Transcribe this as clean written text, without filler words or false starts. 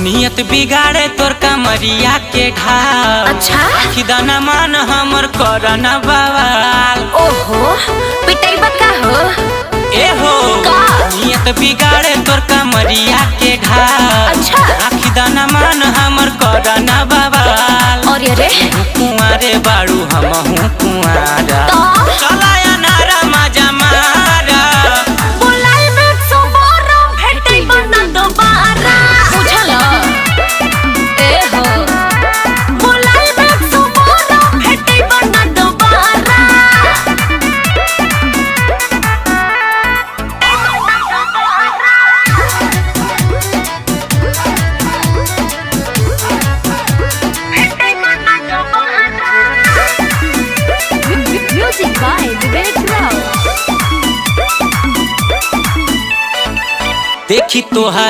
नियत बिगाड़े तोर कमरिया के ढाल। अच्छा खिदाना मान हमर करना बवाल। ओहो पिटाई बका हो ए हो का? नियत बिगाड़े तोर कमरिया के ढाल। अच्छा खिदाना मान हमर करना बवाल। और ये रे कुंवारे बाड़ू हमहू कुंवारा तो चलाया नारा मजा मारा। बोलाई में सुबारा भेटई बना दोबारा बुझला ए हो बोलाई में सुबारा भेटई बना दोबारा। म्यूजिक बाय विवेक राव। देखी तोहार